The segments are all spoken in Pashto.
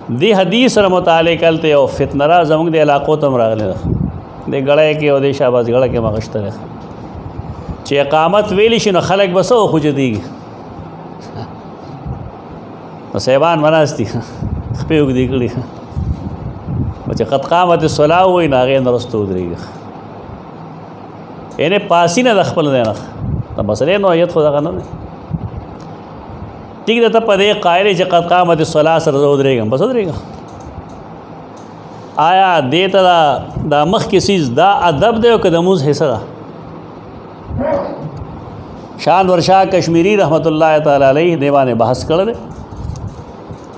دی حدیث سره متعلق هلته یو فتنه را زموږ د علاقو ته هم راغلی ده د ګړی کې او د شهباز ګړه کې مغشته ده چې اقامت ویلی شي نو خلک به څه وخوجدېږي نو صاحبان مناستي خپې اوږدې کړي چې قد قامت الصلاة وایي نو هغې نه وروسته ودرېږي یعنې پاسي نه د خپل ځای نه د مسلې نوعیت خو دغه نه دی ټیک ده ته په دې قایل چې قد قامت الصلاة سره زه ودرېږم بس ودرېږم آیا دې ته دا مخکې څیز دا ادب دی او که د مونځ حصه ده شان ورشاه کشمیری رحمت الله تعالی علیه دې باندې بحث کړی دی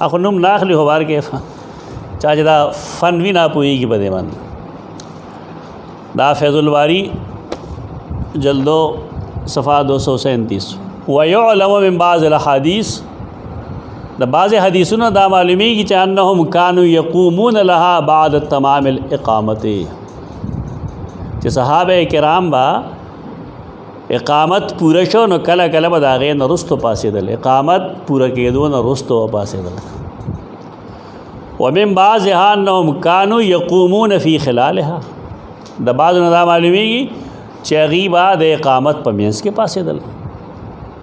اخو نوم نه اخلي خو بار کې چا چې دا فن وي نه پوهېږي په دې باندې دا فیض الباری جلدو صفحه 237 ويعلم من بعض الاحاديث د بعض حدیثونو دا معلومیږي چې انهم كانوا يقومون لها بعد تمام الاقامت چې صحابه کرام با اقامت پوره شو نو کله کله به د هغې نه رستو پاسېدل اقامت پوره کېدو نه رستو پاسېدل ومن بعضها انهم كانوا يقومون في خلالها د بعضو نه دا معلومیږي چې هغې به د اقامت په منځ کې پاسېدل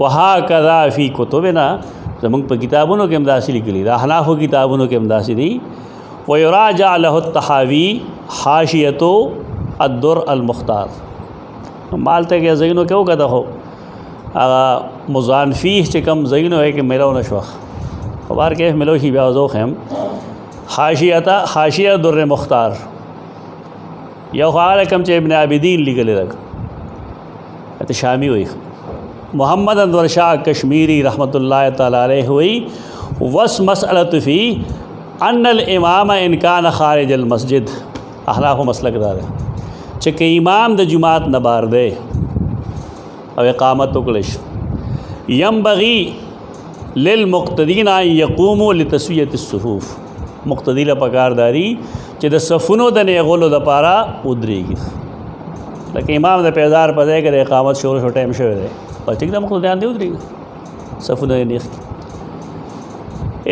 وهكذا فی کتبنا زمونږ په کتابونو کې هم داسې لیکلي د احنافو کتابونو کې هم داسې دي ویراجع له الطحاوي حاشیة الدر المختار مالته کې ځایونو کې وکړه خو هغه مضان فیه چې کوم ځایونه وی کې میلو نه شوه خو بار کې میلو شي بیا وضو خیم حاشیه در مختار یو خو هغه کوم چې ابن عابدین لیکلی ده ته شامی وی محمد انور شاہ کشمیری رحمت اللہ تعالی علیہ ہوئی وس مسئلۃ فی ان الامام ان کان خارج المسجد احناف مسلک دار چې که امام د جماعت نه بار دی او اقامت وکړي ينبغي للمقتدین ان یقوموا لتسویة الصفوف مقتدی له پکارداری چې د صفونو د نیغولو دپاره ودرېږي لکه امام د پیدار په ځای کې د اقامت شروع شو ټایم شوی دی ٹھیک ده مقتدیان دی ودرېږي صفونه یې نیغ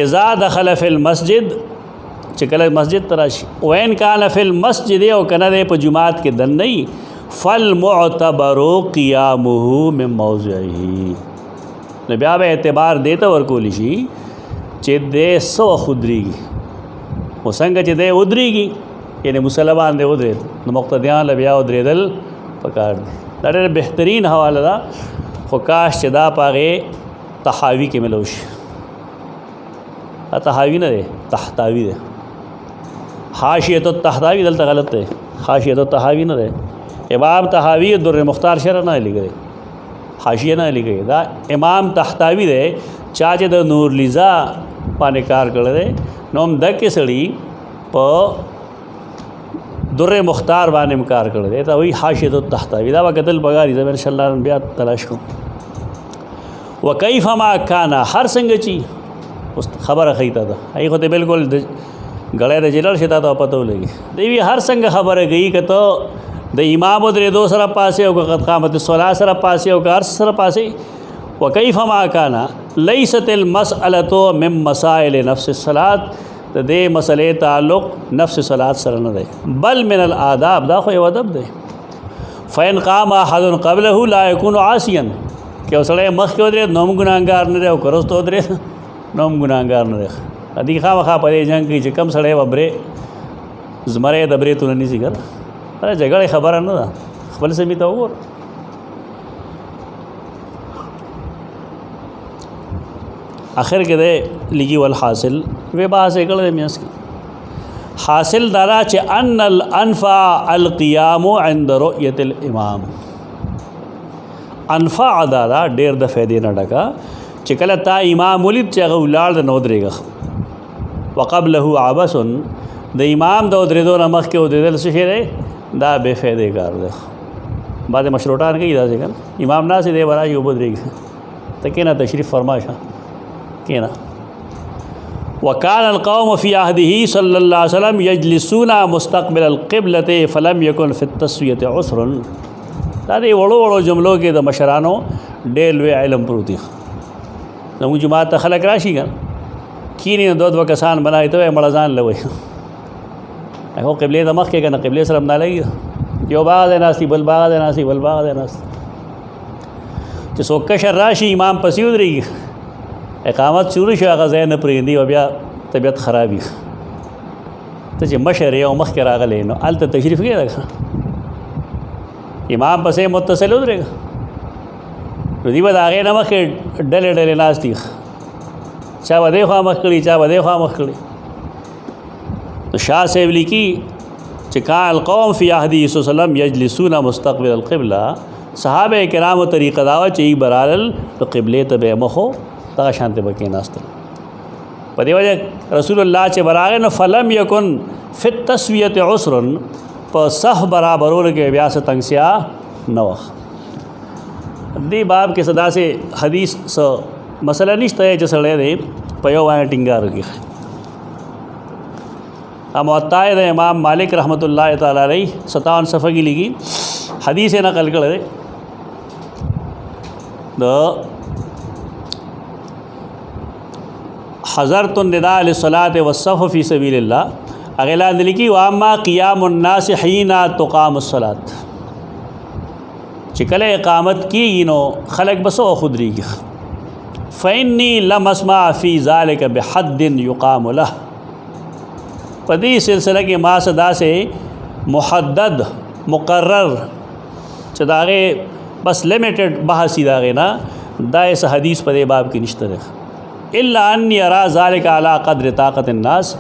اذا دخل فی المسجد چې کله مسجد ته راشي وین کان فی المسجد او کنه دی په جماعت کې دننه وي فالمعتبر قیامه من موضعه نو بیا به اعتبار دی ته ورکولی شي چې دی څه وخت ودرېږي خو څنګه چې دی ودرېږي یعنې مسلمان دی ودرېد نو مقتدیان له بیا ودرېدل پکار دی دا ډېره بهترین حواله ده خو کاش چې دا په هغې تحاوي کې ملو شي دا تحاوي نه دی تحتاوي دی حاشیة التحتاوي دلته غلط دی حاشیة التحاوي نه دی امام تحاوي در مختار شرح نه لیکلی حاشیه نه لیکلی دا امام تحتاوي دی چا چې د نور لیزا باندې کار کړی دی نو هم دکې سړي په در مختار باندې کار کړی دی ته وایي حاشیة التحتاوي دا به کتل پکاري زه به انشاءالله بیا تلاش کوم وکیف ما کانا هر څنګه چې اوس خبره ښیي ته ده هغې خو ته بلکل ګړی د جلال شي تا ته پته ولګي دی وي هر څنګه خبره کوي که ته د امام ودرېدو سره پاسې او که قد قامت الصلاة سره پاسې او که هر څه سره پاسې وکیف ما کانا لیست المسألة من مسائل نفس الصلاة د دې مسئلې تعلق نفس صلات سره نه دی بل من الآداب دا خو یو ادب دی فإن قام أحد قبله لا يكون عاصيا که یو سړی مخکې ودرېد نو هم ګناهګار نه دی او که وروسته ودرېد نو هم ګناهګار نه دی دې خامخا په دې جنګ کې چې کوم سړی به برې زمری د برېتونه نیسي که نه جګړې خبره نه ده خپل سمې ته وګوره آخر کې دی لګي والحاصل وی بحث یې کړی دی میانس کې حاصل دا ده چې ان الانفع القیام عند رؤیة الامام انفع دا ده ډېر د فایدې نه ډکه چې کله تا امام ولید چې هغه ولاړ د نه ودرېږه وقبله عبث د امام د ودرېدو نه مخکې ودرېدل څه شی دی دا بې فایدې کار دی بعضې مشروطان کوي داسې که امام ناست دی به راشي ودرېږي ته کېنه تشریف فرما شه کېنه وكان القوم في عهده صلى الله عليه وسلم يجلسون مستقبل القبلة فلم يكن في التسوية عسر دا دې وړو جملو کې د مشرانو ډېر لوی علم پروت دی زموږ جماعت ته خلک راشي که کینی نو دو کسان بنای ته مړه ځان لوي هغه قبله د مخ کې کنه قبله سره نه لګي یو باغ د ناسي بل باغ د ناسي بل باغ د ناس چې څوک کشر راشي امام پسې ودرېږي اقامت شروع شو هغه ځای نه پرېږدي او بیا طبیعت خرابي ته چې مشر یو مخکې راغلی نو هلته تشریف کېږي امام پسې متصل ودرېږه نو دوی به د هغې نه مخکې ډلې ډلې ناست دي چا به دې خوا مخ کړي چا به دې خوا مخ کړي نو شاه صاحب لیکي چې کان القوم فی عهد صلی الله علیه وسلم یجلسون مستقبل القبله صحابه کرامو طریقه دا وه چې ای برالل نو قبلې ته به یې مخ و دغه شانتې به کېناستل په دې وجه رسول الله چې به راغی نو فلم یکن فی التسویة عسر په صح برابرولو کې بیا څه تنګسیا نه وه دې باب کې څه داسې حدیث څه مسله نشته چې سړی دی په یو باندې ټینګار وکړي موطا د امام مالک رحمۃ اللہ تعالی علیہ 57 صفحه کې لګي حدیث نقل کړی د حضرت النداء للصلاة والصف فی سبیل الله اغلا دلکی واما قیام الناس حين تقام الصلاة چې کله اقامت کیږي نو خلق بسو خود ریږي فإني لم اسمع في ذلك بحد يقام له په دې سلسله کې ما صدا سے محدد مقرر چې داغه بس لیمیټډ بحثی داغه نه دا اس حدیث په دې باب کې نشته ده الا ان يرى ذلك على قدر طاقت الناس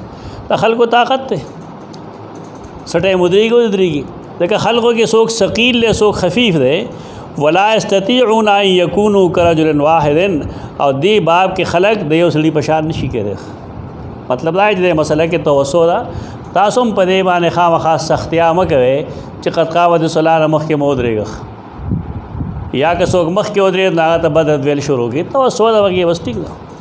د خلکو طاقت ته سټه مدريږي ځکه خلکو کې څوک ثقيل له څوک خفيف ده ولا يستطيعون ان يكونوا كرجل واحد او دې باب کې خلق د یو سړي په شان نشي کېدای مطلب دا چې مسله کې توسو ده تاسو هم په دې باندې خامخا سختیا مکوي چې قد قاود صلاح مخ کې مودريږي یا که څوک مخ کې ودرې نه ته بدد ویل شروع کی توسو دا وګي وستیږي